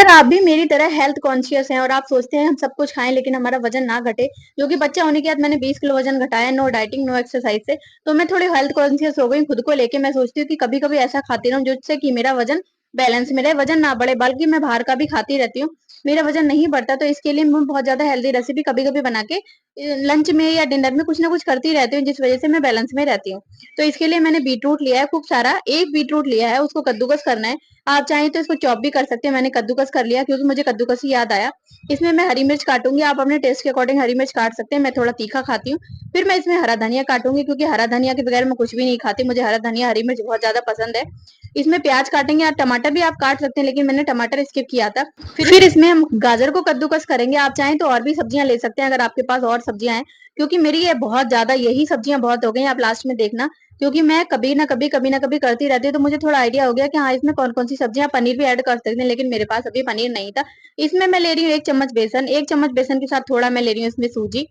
आप भी मेरी तरह हेल्थ कॉन्शियस हैं और आप सोचते हैं हम सब कुछ खाएं लेकिन हमारा वजन ना घटे, जो कि बच्चा होने के बाद मैंने 20 किलो वजन घटाया, नो डाइटिंग नो एक्सरसाइज से। तो मैं थोड़ी हेल्थ कॉन्शियस हो गई खुद को लेके। मैं सोचती हूँ कि कभी कभी ऐसा खाती रहूं जिससे कि मेरा वजन बैलेंस में रहे, वजन ना बढ़े। बल्कि मैं बाहर का भी खाती रहती हूँ, मेरा वजन नहीं बढ़ता। तो इसके लिए मैं बहुत ज्यादा हेल्दी रेसिपी कभी कभी बना के लंच में या डिनर में कुछ ना कुछ करती रहती हूँ, जिस वजह से मैं बैलेंस में रहती हूँ। तो इसके लिए मैंने बीटरूट लिया है खूब सारा, एक बीटरूट लिया है, उसको कद्दूकस करना है। आप चाहें तो इसको चॉप भी कर सकते हैं, मैंने कद्दूकस कर लिया क्योंकि मुझे कद्दूकस ही याद आया। इसमें मैं हरी मिर्च काटूंगी, आप अपने टेस्ट के अकॉर्डिंग हरी मिर्च काट सकते हैं, मैं थोड़ा तीखा खाती हूँ। फिर मैं इसमें हरा धनिया काटूंगी क्योंकि हरा धनिया के बगैर मैं कुछ भी नहीं खाती, मुझे हरा धनिया हरी मिर्च बहुत ज्यादा पसंद है। इसमें प्याज काटेंगे, आप टमाटर भी आप काट सकते हैं लेकिन मैंने टमाटर स्किप किया था। फिर इसमें हम गाजर को कद्दूकस करेंगे, आप चाहें तो और भी सब्जियां ले सकते हैं अगर आपके पास और सब्जियां हैं। क्योंकि मेरी ये बहुत ज्यादा यही सब्जियां बहुत हो गई, आप लास्ट में देखना। क्योंकि मैं कभी ना कभी करती रहती हूँ, तो मुझे थोड़ा आइडिया हो गया कि हाँ इसमें कौन कौन सी सब्जियां, पनीर भी ऐड कर सकते हैं लेकिन मेरे पास अभी पनीर नहीं था। इसमें मैं ले रही हूँ 1 चम्मच बेसन, 1 चम्मच बेसन के साथ थोड़ा मैं ले रही हूँ इसमें सूजी।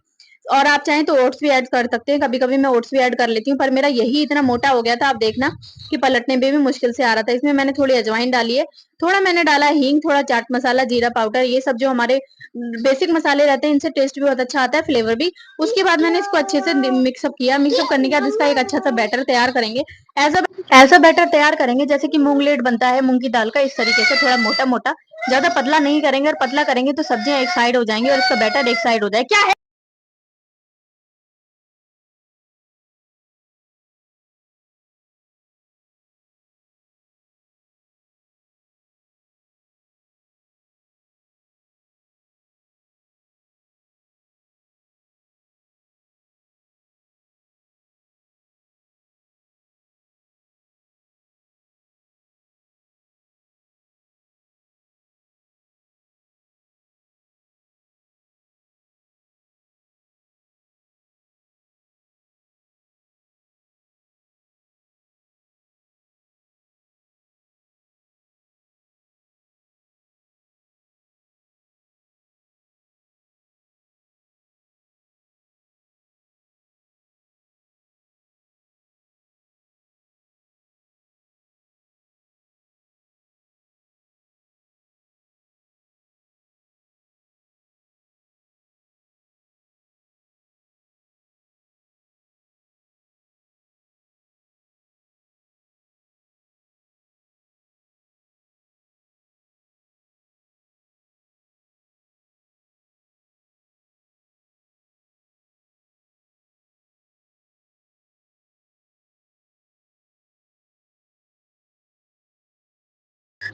और आप चाहें तो ओट्स भी ऐड कर सकते हैं, कभी कभी मैं ओट्स भी ऐड कर लेती हूँ, पर मेरा यही इतना मोटा हो गया था, आप देखना कि पलटने में भी मुश्किल से आ रहा था। इसमें मैंने थोड़ी अजवाइन डाली है, थोड़ा मैंने डाला हींग, थोड़ा चाट मसाला, जीरा पाउडर, ये सब जो हमारे बेसिक मसाले रहते हैं, इनसे टेस्ट भी बहुत अच्छा आता है, फ्लेवर भी। उसके बाद मैंने इसको अच्छे से मिक्सअप किया, मिक्सअप करने के बाद इसका एक अच्छा सा बैटर तैयार करेंगे। ऐसा ऐसा बैटर तैयार करेंगे जैसे कि मूंग लेट बनता है मूंग की दाल का, इस तरीके से थोड़ा मोटा मोटा, ज्यादा पतला नहीं करेंगे, और पतला करेंगे तो सब्जियां एक साइड हो जाएंगी और इसका बैटर एक साइड हो जाए। क्या है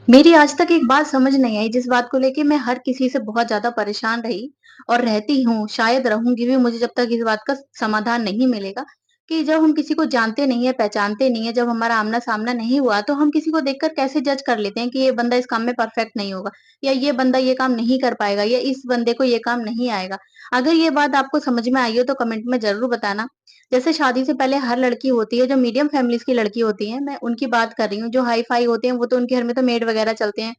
मेरी आज तक एक बात समझ नहीं आई, जिस बात को लेके मैं हर किसी से बहुत ज्यादा परेशान रही और रहती हूँ, शायद रहूंगी भी, मुझे जब तक इस बात का समाधान नहीं मिलेगा कि जब हम किसी को जानते नहीं है, पहचानते नहीं है, जब हमारा आमना सामना नहीं हुआ, तो हम किसी को देखकर कैसे जज कर लेते हैं कि ये बंदा इस काम में परफेक्ट नहीं होगा, या ये बंदा ये काम नहीं कर पाएगा, या इस बंदे को ये काम नहीं आएगा। अगर ये बात आपको समझ में आई हो तो कमेंट में जरूर बताना। जैसे शादी से पहले हर लड़की होती है, जो मीडियम फैमिलीज की लड़की होती है, मैं उनकी बात कर रही हूँ। जो हाई फाई होते हैं वो तो उनके घर में तो मेड वगैरह चलते हैं,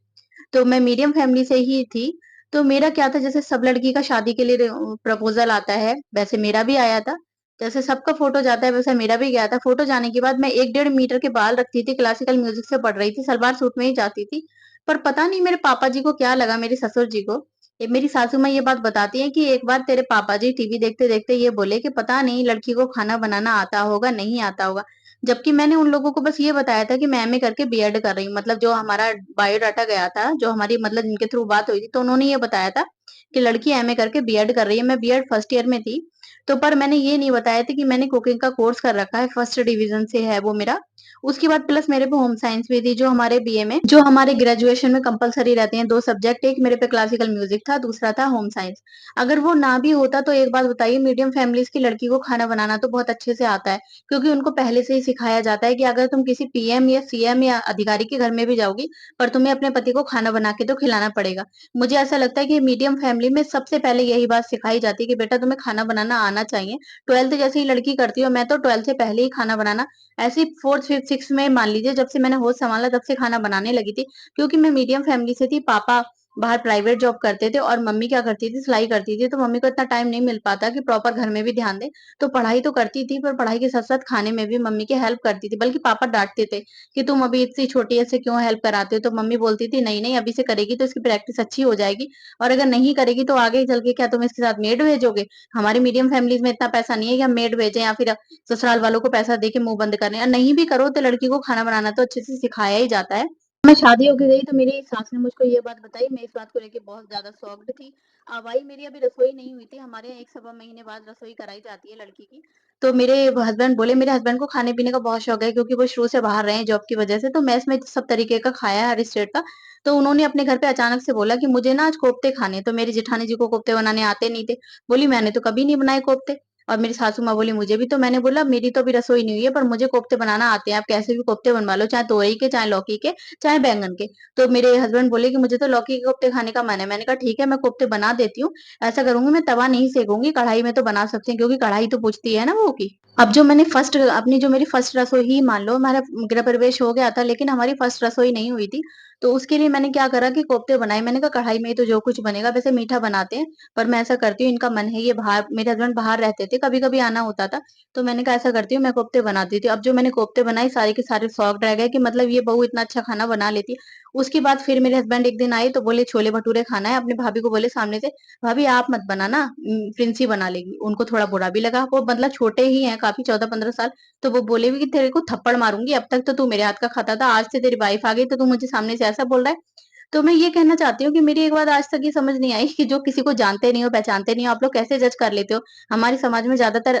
तो मैं मीडियम फैमिली से ही थी। तो मेरा क्या था, जैसे सब लड़की का शादी के लिए प्रपोजल आता है, वैसे मेरा भी आया था। जैसे सबका फोटो जाता है वैसे मेरा भी गया था। फोटो जाने के बाद मैं 1 डेढ़ मीटर के बाल रखती थी, क्लासिकल म्यूजिक से पढ़ रही थी, सलवार सूट में ही जाती थी। पर पता नहीं मेरे पापा जी को क्या लगा, मेरे ससुर जी को। मेरी सासू माँ ये बात बताती है कि एक बार तेरे पापा जी टीवी देखते देखते ये बोले कि पता नहीं लड़की को खाना बनाना आता होगा नहीं आता होगा। जबकि मैंने उन लोगों को बस ये बताया था कि मैं एमए करके बीएड कर रही हूँ, मतलब जो हमारा बायोडाटा गया था, जो हमारी मतलब जिनके थ्रू बात हुई थी, तो उन्होंने ये बताया था कि लड़की एमए करके बीएड कर रही है। मैं बीएड फर्स्ट ईयर में थी। तो पर मैंने ये नहीं बताया था कि मैंने कुकिंग का कोर्स कर रखा है, फर्स्ट डिवीजन से है वो मेरा। उसके बाद प्लस मेरे पे होम साइंस भी थी, जो हमारे बीए में, जो हमारे ग्रेजुएशन में कंपलसरी रहते हैं 2 सब्जेक्ट, एक मेरे पे क्लासिकल म्यूजिक था, दूसरा था होम साइंस। अगर वो ना भी होता तो एक बात बताइए, मीडियम फैमिलीज की लड़की को खाना बनाना तो बहुत अच्छे से आता है, क्योंकि उनको पहले से ही सिखाया जाता है कि अगर तुम किसी पीएम या सीएम या अधिकारी के घर में भी जाओगी, पर तुम्हें अपने पति को खाना बना के तो खिलाना पड़ेगा। मुझे ऐसा लगता है कि मीडियम फैमिली में सबसे पहले यही बात सिखाई जाती है कि बेटा तुम्हें खाना बनाना आना चाहिए। 12th जैसे ही लड़की करती हो, मैं तो 12th से पहले ही खाना बनाना, ऐसे 4th 5th 6th में मान लीजिए, जब से मैंने होश संभाला तब से खाना बनाने लगी थी। क्योंकि मैं मीडियम फैमिली से थी, पापा बाहर प्राइवेट जॉब करते थे और मम्मी क्या करती थी, सिलाई करती थी, तो मम्मी को इतना टाइम नहीं मिल पाता कि प्रॉपर घर में भी ध्यान दें। तो पढ़ाई तो करती थी, पर पढ़ाई के साथ-साथ खाने में भी मम्मी की हेल्प करती थी। बल्कि पापा डाँटते थे कि तुम अभी इतनी छोटी है, ऐसे क्यों हेल्प कराते हो? तो मम्मी बोलती थी, "नहीं-नहीं, अभी से करेगी तो इसकी प्रैक्टिस अच्छी हो जाएगी और अगर नहीं करेगी तो आगे चल के क्या तुम इसके साथ मेड भेजोगे? हमारी मीडियम फैमिलीज़ में इतना पैसा नहीं है कि हम मेड भेजें या फिर ससुराल वालों को पैसा दे के मुँह बंद करें और नहीं भी करो तो लड़की को खाना बनाना तो अच्छे से सिखाया ही जाता है। मैं शादी होके गई तो मेरी सास ने मुझको ये बात बताई, मैं इस बात को लेके बहुत ज़्यादा शॉक्ड थी। अब आई मेरी अभी रसोई नहीं हुई थी, हमारे यहाँ 1 सवा महीने बाद रसोई कराई जाती है लड़की की। तो मेरे हस्बैंड बोले मेरे हस्बैंड को खाने-पीने का बहुत शौक है क्योंकि वो शुरू से बाहर रहे हैं जॉब की वज़ह से, तो मेस में सब तरीके का खाया है हर स्टेट का। तो उन्होंने अपने घर पे अचानक से बोला कि मुझे ना आज कोफ्ते खाने हैं, तो मेरी जेठानी जी को कोफ्ते बनाने आते नहीं थे। बोली मैंने तो कभी नहीं बनाए कोफ्ते। और मेरी सासू माँ बोली मुझे भी, तो मैंने बोला मेरी तो अभी रसोई नहीं हुई है पर मुझे कोफ्ते बनाना आते हैं, आप कैसे भी कोफ्ते बनवा लो, चाहे तोरई के, चाहे लौकी के, चाहे बैंगन के। तो मेरे हस्बैंड बोले कि मुझे तो लौकी के कोफ्ते खाने का मन है। मैंने कहा ठीक है मैं कोफ्ते बना देती हूँ। ऐसा करूँगी मैं तवा नहीं सेकूँगी, कढ़ाई में तो बना सकते हैं क्योंकि कढ़ाई तो पूछती है ना वो की। अब जो मैंने फर्स्ट अपनी जो मेरी फर्स्ट रसोई ही मान लो, हमारा गृह प्रवेश हो गया था लेकिन हमारी फर्स्ट रसोई नहीं हुई थी। तो उसके लिए मैंने क्या करा कि कोफ्ते बनाए। मैंने कहा कढ़ाई में ही तो जो कुछ बनेगा, वैसे मीठा बनाते हैं, पर मैं ऐसा करती हूँ इनका मन है ये बाहर, मेरे हस्बैंड बाहर रहते थे, कभी-कभी आना होता था। तो मैंने कहा ऐसा करती हूँ मैं कोफ्ते बनाती थी। अब जो मैंने कोफ्ते बनाए सारे के सारे शॉक्ड रह गए कि मतलब ये बहू इतना अच्छा खाना बना लेती है। उसके बाद फिर मेरे हस्बैंड एक दिन आए तो बोले छोले भटूरे खाना है, अपनी भाभी को बोले सामने से, "भाभी आप मत बनाना, प्रिंसी बना लेगी।" उनको थोड़ा बुरा भी लगा, वो मतलब छोटे ही हैं काफ़ी 14-15 साल, तो वो बोले भी कि तेरे को थप्पड़ मारूँगी, अब तक तो तू मेरे हाथ का खाता था, आज से तेरी वाइफ आ गई तो तू मुझे सामने से ऐसा बोल रहा है। तो मैं ये कहना चाहती हूँ कि मेरी एक बात आज तक ये समझ नहीं आई कि जो किसी को जानते नहीं हो, पहचानते नहीं हो, आप लोग कैसे जज कर लेते हो? हमारे समाज में ज़्यादातर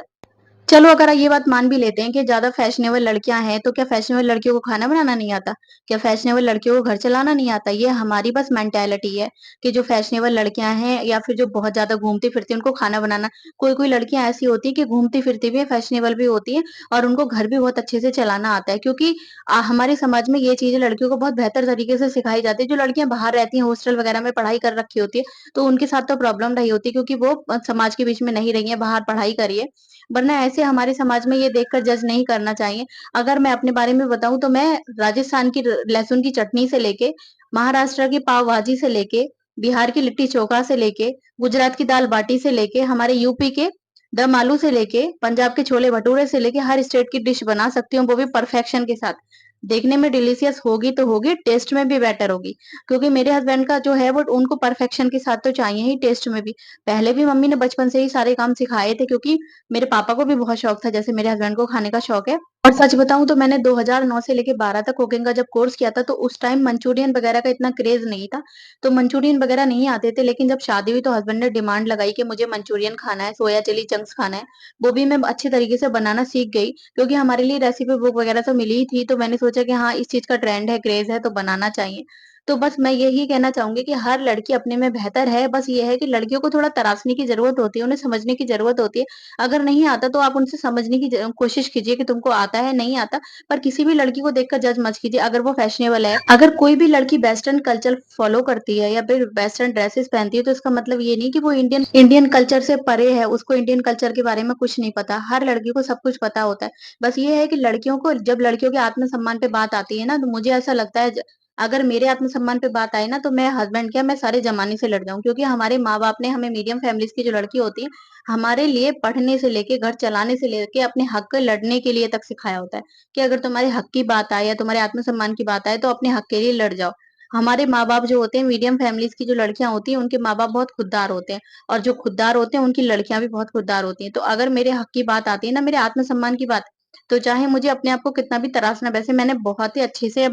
चलो अगर ये बात मान भी लेते हैं कि ज़्यादा फैशनेबल लड़कियाँ हैं, तो क्या फैशनेबल लड़कियों को खाना बनाना नहीं आता? क्या फैशनेबल लड़कियों को घर चलाना नहीं आता? ये हमारी बस मेंटालिटी है कि जो फैशनेबल लड़कियाँ हैं या फिर जो बहुत ज़्यादा घूमती-फिरती हैं, उनको खाना बनाना कोई-कोई लड़कियाँ ऐसी होती हैं कि घूमती-फिरती भी हैं, फैशनेबल भी होती हैं और उनको घर भी बहुत अच्छे से चलाना आता है। क्योंकि हमारे समाज में ये चीज़ें लड़कियों को बहुत बेहतर तरीके से सिखाई जाती है। जो लड़कियाँ बाहर रहती हैं, हॉस्टल वगैरह में पढ़ाई कर रखी होती है, तो उनके साथ तो प्रॉब्लम रही होती है क्योंकि वो समाज के बीच में नहीं रही हैं, बाहर पढ़ाई करी है। वरना ऐसे हमारे समाज में ये देखकर जज नहीं करना चाहिए। अगर मैं अपने बारे में बताऊँ तो मैं राजस्थान की लहसुन की चटनी से लेके, महाराष्ट्र की पाव भाजी से लेके, बिहार की लिट्टी चोखा से लेके, गुजरात की दाल बाटी से लेके, हमारे यूपी के दम आलू से लेके, पंजाब के छोले भटूरे से लेके हर स्टेट की डिश बना सकती हूँ, वो भी परफेक्शन के साथ। देखने में डिलीशियस होगी तो होगी, टेस्ट में भी बेटर होगी। क्योंकि मेरे हस्बैंड का जो है वो उनको परफेक्शन के साथ तो चाहिए ही टेस्ट में भी। पहले भी मम्मी ने बचपन से ही सारे काम सिखाए थे क्योंकि मेरे पापा को भी बहुत शौक था, जैसे मेरे हस्बैंड को खाने का शौक है। और सच बताऊँ तो मैंने 2009 से लेके 12 तक कुकिंग का जब कोर्स किया था, तो उस टाइम मंचूरियन वगैरह का इतना क्रेज़ नहीं था। तो मंचूरियन वगैरह नहीं आते थे, लेकिन जब शादी हुई तो हस्बैंड ने डिमांड लगाई कि मुझे मंचूरियन खाना है, सोया चिली चंक्स खाना है। वो भी मैं अच्छे तरीके से बनाना सीख गई, क्योंकि हमारे लिए रेसिपी बुक वगैरह तो मिली ही थी, तो मैंने सोचा कि हाँ, इस चीज़ का ट्रेंड है, क्रेज़ है, तो बनाना चाहिए। तो बस मैं यही कहना चाहूँगी कि हर लड़की अपने में बेहतर है, बस ये है कि लड़कियों को थोड़ा तराशने की ज़रूरत होती है, उन्हें समझने की ज़रूरत होती है। अगर नहीं आता तो आप उनसे समझने की कोशिश कीजिए कि तुमको आता है, नहीं आता, पर किसी भी लड़की को देखकर जज मत कीजिए अगर वो फैशनेबल है। अगर कोई भी लड़की वेस्टर्न कल्चर फॉलो करती है या फिर वेस्टर्न ड्रेसेस पहनती है तो इसका मतलब ये नहीं कि वो इंडियन इंडियन कल्चर से परे है, उसको इंडियन कल्चर के बारे में कुछ नहीं पता। हर लड़की को सब कुछ पता होता है। बस ये है कि लड़कियों को जब लड़कियों के आत्मसम्मान पे बात आती है ना, तो मुझे ऐसा लगता है अगर मेरे आत्मसम्मान पे बात आए ना तो मैं हस्बैंड क्या, मैं सारे ज़माने से लड़ जाऊँ, क्योंकि हमारे माँ-बाप ने हमें मीडियम फैमिलीज़ की जो लड़की होती है, हमारे लिए पढ़ने से लेके, घर चलाने से लेके, अपने हक लड़ने के लिए तक सिखाया होता है, कि अगर तुम्हारे हक की बात आए या तुम्हारे आत्मसम्मान की बात आए तो अपने हक के लिए लड़ जाओ। हमारे माँ-बाप जो होते हैं, मीडियम फैमिलीज़ की जो लड़कियाँ होती हैं, उनके माँ-बाप बहुत खुददार होते हैं और जो खुददार होते हैं, उनकी लड़कियाँ भी बहुत खुददार होती हैं। तो अगर मेरे हक की बात आती है ना, मेरे आत्मसम्मान की बात, तो चाहे मुझे अपने आप को कितना भी तराशना, वैसे मैंने बहुत ही अच्छे से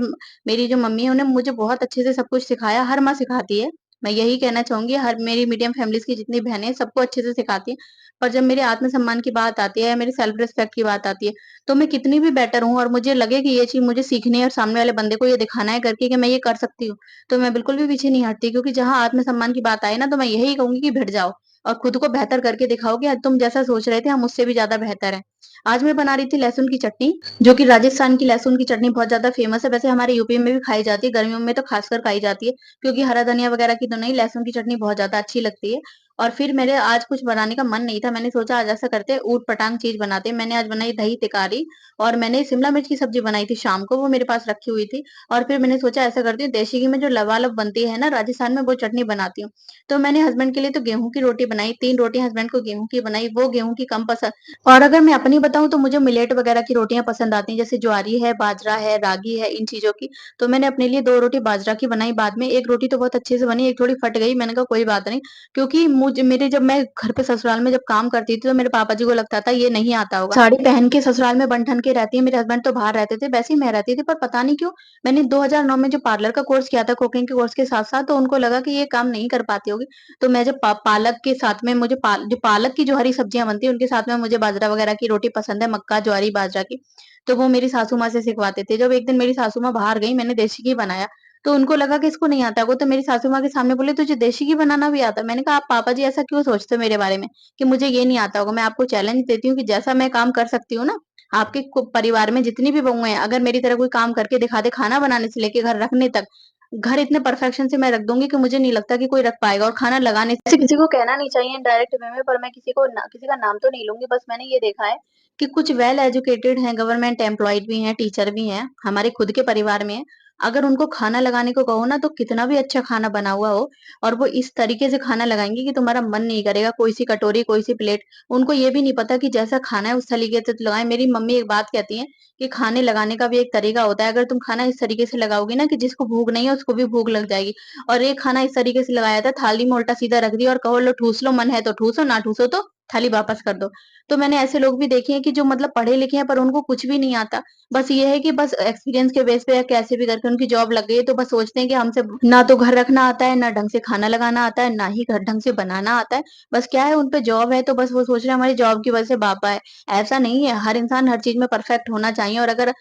मेरी जो मम्मी है उन्होंने मुझे बहुत अच्छे से सब कुछ सिखाया, हर माँ सिखाती है। मैं यही कहना चाहूँगी, हर मेरी मीडियम फैमिलीज़ की जितनी बहनें हैं सबको अच्छे से सिखाती हैं। पर जब मेरे आत्मसम्मान की बात आती है या मेरी सेल्फ रिस्पेक्ट की बात आती है, तो मैं कितनी भी बेटर हूँ और मुझे लगे कि ये चीज़ मुझे सीखनी है और सामने वाले बंदे को ये दिखाना है करके कि मैं ये कर सकती हूँ, तो मैं बिल्कुल भी पीछे नहीं हटती, क्योंकि जहाँ आत्मसम्मान की बात आए ना तो मैं यही कहूँगी कि भिड़ जाओ और खुद को बेहतर करके दिखाओ कि तुम जैसा सोच रहे थे हम उससे भी ज़्यादा बेहतर हैं। आज मैं बना रही थी लहसुन की चटनी, जो कि राजस्थान की लहसुन की चटनी बहुत ज़्यादा फ़ेमस है। वैसे हमारे यूपी में भी खाई जाती है, गर्मियों में तो ख़ासकर खाई जाती है, क्योंकि हरा धनिया वग़ैरह की तो नहीं, लहसुन की चटनी बहुत ज़्यादा अच्छी लगती है। और फिर मेरे आज कुछ बनाने का मन नहीं था, मैंने सोचा आज ऐसा करते हैं ऊट-पटांग चीज़ बनाते हैं। मैंने आज बनाई दही तिकारी और मैंने शिमला मिर्च की सब्ज़ी बनाई थी शाम को, वो मेरे पास रखी हुई थी और फिर मैंने सोचा ऐसा करती हूँ देशी घी में जो लबालब बनती है ना राजस्थान में वो चटनी बनाती हूँ। तो मैंने हस्बैंड के लिए तो गेहूँ की रोटी बनाई, 3 रोटियाँ हस्बैंड को गेहूँ की बनाई, वो गेहूँ की कम पसंद और अगर मैं अपनी बताऊँ तो मुझे मिलेट वगैरह की रोटियाँ पसंद आती हैं, जैसे ज्वारी है, बाजरा है, रागी है, इन चीज़ों की। तो मैंने अपने लिए 2 रोटी बाजरा की बनाई बाद में, 1 रोटी तो बहुत अच्छे से बनी, 1 थोड़ी फट गई, मैंने कहा कोई बात नहीं, क्योंकि मेरे जब मैं घर पे ससुराल में जब काम करती थी तो मेरे पापा जी को लगता था ये नहीं आता होगा। साड़ी पहन के ससुराल में बन-ठन के रहती है, मेरे हस्बैंड तो बाहर रहते थे, वैसे ही मैं रहती थी पर पता नहीं क्यों मैंने 2009 में जो पार्लर का कोर्स किया था कुकिंग के कोर्स के साथ-साथ तो उनको लगा कि ये काम नहीं कर पाती होगी। तो मैं जब पालक के साथ में मुझे जो पालक की जो हरी सब्जियाँ बनती हैं उनके साथ में मुझे बाजरा वगैरह की रोटी पसंद है, मक्का, ज्वारी, बाजरा की। तो वो मेरी सासू माँ से सिखवाते थे। जब एक दिन मेरी सासू माँ बाहर गई, मैंने देशी घी बनाया, तो उनको लगा कि इसको नहीं आता होगा, तो मेरी सासू माँ के सामने बोले, "तुझे देशी घी बनाना भी आता है?" मैंने कहा, "आप पापा जी ऐसा क्यों सोचते हो मेरे बारे में कि मुझे ये नहीं आता होगा? मैं आपको चैलेंज देती हूँ कि जैसा मैं काम कर सकती हूँ ना, आपके परिवार में जितनी भी बहुएँ हैं, अगर मेरी तरह कोई काम करके दिखा दे, खाना बनाने से लेके घर रखने तक, घर इतने परफेक्शन से मैं रख दूँगी कि मुझे नहीं लगता कि कोई रख पाएगा और खाना लगाने से किसी को कहना नहीं चाहिए डायरेक्ट वे में पर मैं किसी का नाम तो नहीं लूँगी, बस मैंने ये देखा है कि कुछ वेल एजुकेटेड हैं, गवर्नमेंट एम्प्लॉयड भी हैं, टीचर भी हैं, हमारे खुद के परिवार में हैं। अगर उनको खाना लगाने को कहो ना तो कितना भी अच्छा खाना बना हुआ हो और वो इस तरीके से खाना लगाएँगे कि तुम्हारा मन नहीं करेगा, कोई-सी कटोरी, कोई-सी प्लेट, उनको ये भी नहीं पता कि जैसा खाना है उस तरीके से तो लगाएँ। मेरी मम्मी एक बात कहती हैं कि खाने लगाने का भी एक तरीका होता है। अगर तुम खाना इस तरीके से लगाओगी ना कि जिसको भूख नहीं है उसको भी भूख लग जाएगी। और एक खाना इस तरीके से लगाया था थाली में उल्टा-सीधा रख दिया और कहो लो ठूस लो, मन है तो ठूसो, ना ठूसो तो थाली वापस कर दो। तो मैंने ऐसे लोग भी देखे हैं कि जो मतलब पढ़े लिखे हैं पर उनको कुछ भी नहीं आता। बस ये है कि बस एक्सपीरियंस के बेस पे या कैसे भी करके उनकी जॉब लग गई है तो बस सोचते हैं कि हमसे ना तो घर रखना आता है, ना ढंग से खाना लगाना आता है, ना ही घर ढंग से बनाना आता है। बस क्या है उन पे जॉब है तो बस वो सोच रहे हैं हमारी जॉब की वजह से पापा है। ऐसा नहीं है, हर इंसान हर चीज़ में परफेक्ट होना चाहिए और अगर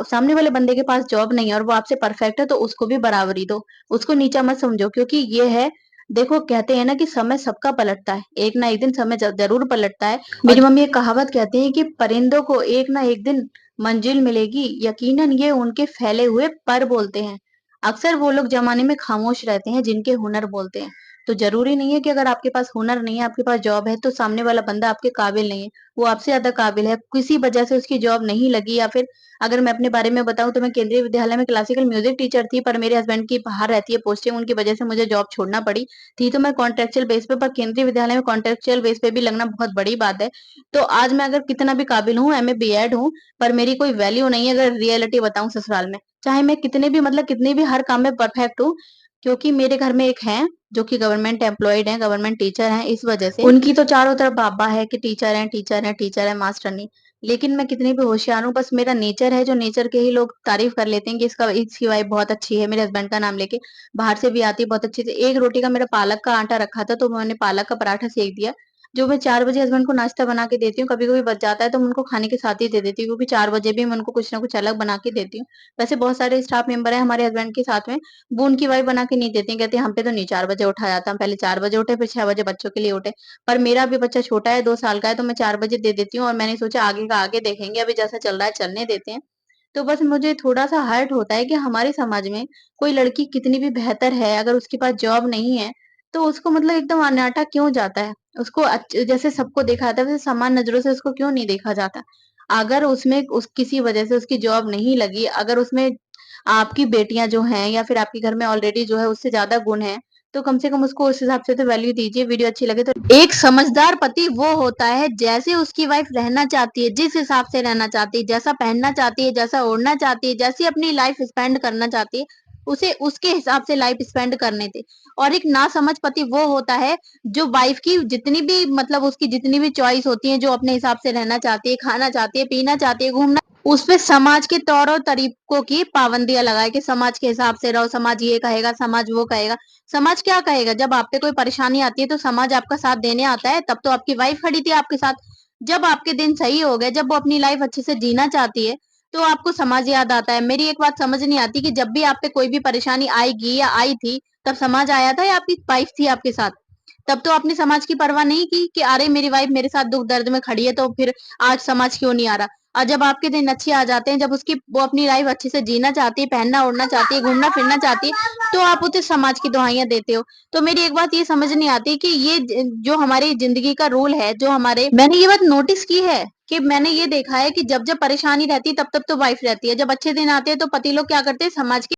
सामने वाले बंदे के पास जॉब नहीं है और वो आपसे परफेक्ट है तो उसको भी बराबरी दो। उसको नीचा मत समझो क्योंकि ये है देखो कहते हैं ना कि समय सबका पलटता है। एक ना एक दिन समय ज़रूर पलटता है। मेरी मम्मी एक कहावत कहती है कि परिंदों को एक ना एक दिन मंजिल मिलेगी, यकीनन ये उनके फैले हुए पर बोलते हैं। अक्सर वो लोग ज़माने में खामोश रहते हैं जिनके हुनर बोलते हैं। तो ज़रूरी नहीं है कि अगर आपके पास हुनर नहीं है, आपके पास जॉब है तो सामने वाला बंदा आपके काबिल नहीं है। वो आपसे ज़्यादा काबिल है। किसी वजह से उसकी जॉब नहीं लगी या फिर अगर मैं अपने बारे में बताऊँ तो मैं केंद्रीय विद्यालय में क्लासिकल म्यूज़िक टीचर थी, पर मेरे हस्बैंड की बाहर रहती है पोस्टिंग, उनकी वजह से मुझे जॉब छोड़ना पड़ी। थी तो मैं कॉन्ट्रेक्चुअल बेस पे, पर केंद्रीय विद्यालय में कॉन्ट्रेक्चुअल बेस पे भी लगना बहुत बड़ी बात है। तो आज मैं अगर कितना भी काबिल हूँ, एमए बीएड हूँ, पर मेरी कोई वैल्यू नहीं है अगर रियलिटी बताऊँ ससुराल में। चाहे मैं कितने भी मतलब कितनी भी हर काम में परफेक्ट हूँ, क्योंकि मेरे घर में एक हैं, जो कि गवर्नमेंट एम्प्लॉयड हैं, गवर्नमेंट टीचर हैं, इस वजह से उनकी तो चारों तरफ बाबा है कि टीचर हैं, टीचर हैं, टीचर हैं, मास्टरनी। लेकिन मैं कितनी भी होशियार हूँ, बस मेरा नेचर है, जो नेचर के ही लोग तारीफ़ कर लेते हैं कि इसकी वाइफ़ बहुत अच्छी है, मेरे हस्बैंड का नाम लेके। बाहर से भी आती है बहुत अच्छे से। एक रोटी का मेरा पालक का आटा रखा था, तो मैंने पालक का पराठा सेक दिया, जो मैं 4 बजे हस्बैंड को नाश्ता बना के देती हूँ। कभी-कभी बच जाता है, तो मैं उनको खाने के साथ ही दे देती हूँ, क्योंकि 4 बजे भी मैं उनको कुछ ना कुछ अलग बना के देती हूँ। वैसे बहुत सारे स्टाफ मेंबर हैं हमारे हस्बैंड के साथ में, वो उनकी वाइफ़ बना के नहीं देती हैं, कहती हैं, "हम पे तो नहीं 4 बजे उठा जाता, हम पहले 4 बजे उठे, फिर 6 बजे बच्चों के लिए उठे।" पर मेरा अभी बच्चा छोटा है, 2 साल का है, तो मैं 4 बजे दे देती हूँ और मैंने सोचा आगे का आगे देखेंगे, अभी जैसा चल रहा है चलने देते हैं। तो बस मुझे थोड़ा-सा हर्ट होता है कि हमारे समाज में कोई लड़की कितनी भी बेहतर है, अगर उसके पास जॉब नहीं है, तो उसको मतलब एकदम अनाटा क्यों जाता है? उसको जैसे सबको देखा जाता है, वैसे समान नज़रों से उसको क्यों नहीं देखा जाता? अगर उसमें उस किसी वजह से उसकी जॉब नहीं लगी, अगर उसमें आपकी बेटियाँ जो हैं या फिर आपके घर में ऑलरेडी जो है उससे ज़्यादा गुण हैं, तो कम से कम उसको उस हिसाब से तो वैल्यू दीजिए। वीडियो अच्छी लगे तो एक समझदार पति वो होता है जैसे उसकी वाइफ रहना चाहती है, जिस हिसाब से रहना चाहती है, जैसा पहनना चाहती है, जैसा ओढ़ना चाहती है, जैसी अपनी लाइफ स्पेंड करना चाहती है, उसे उसके हिसाब से लाइफ स्पेंड करने दें। और एक नासमझ पति वो होता है जो वाइफ की जितनी भी मतलब उसकी जितनी भी चॉइस होती है, जो अपने हिसाब से रहना चाहती है, खाना चाहती है, पीना चाहती है, घूमना उसपे समाज के तौर और तरीकों की पाबंदियाँ लगाए कि समाज के हिसाब से रहो, समाज ये कहेगा, समाज वो कहेगा। समाज क्या कहेगा? जब आप पे कोई परेशानी आती है तो समाज आपका साथ देने आता है, तब तो आपकी वाइफ खड़ी थी आपके साथ। जब आपके दिन सही हो गए, जब वो अपनी लाइफ अच्छे से जीना चाहती है, तो आपको समाज याद आता है। मेरी एक बात समझ नहीं आती कि जब भी आप पे कोई भी परेशानी आएगी या आई थी, तब समाज आया था या आपकी वाइफ थी आपके साथ? तब तो आपने समाज की परवाह नहीं की कि अरे मेरी वाइफ मेरे साथ दुख दर्द में खड़ी है तो फिर आज समाज क्यों नहीं आ रहा? और जब आपके दिन अच्छे आ जाते हैं, जब वो अपनी लाइफ अच्छे से जीना चाहती है, पहनना-ओढ़ना चाहती है, घूमना-फिरना चाहती है, तो आप उसे समाज की दुहाइयाँ देते हो। तो मेरी एक बात ये समझ नहीं आती कि ये जो हमारी ज़िंदगी का रूल है, जो हमारे मैंने ये बात नोटिस की है कि मैंने ये देखा है कि जब-जब परेशानी रहती है, तब-तब तो वाइफ रहती है। जब अच्छे दिन आते हैं, तो पति लोग क्या करते हैं, समाज की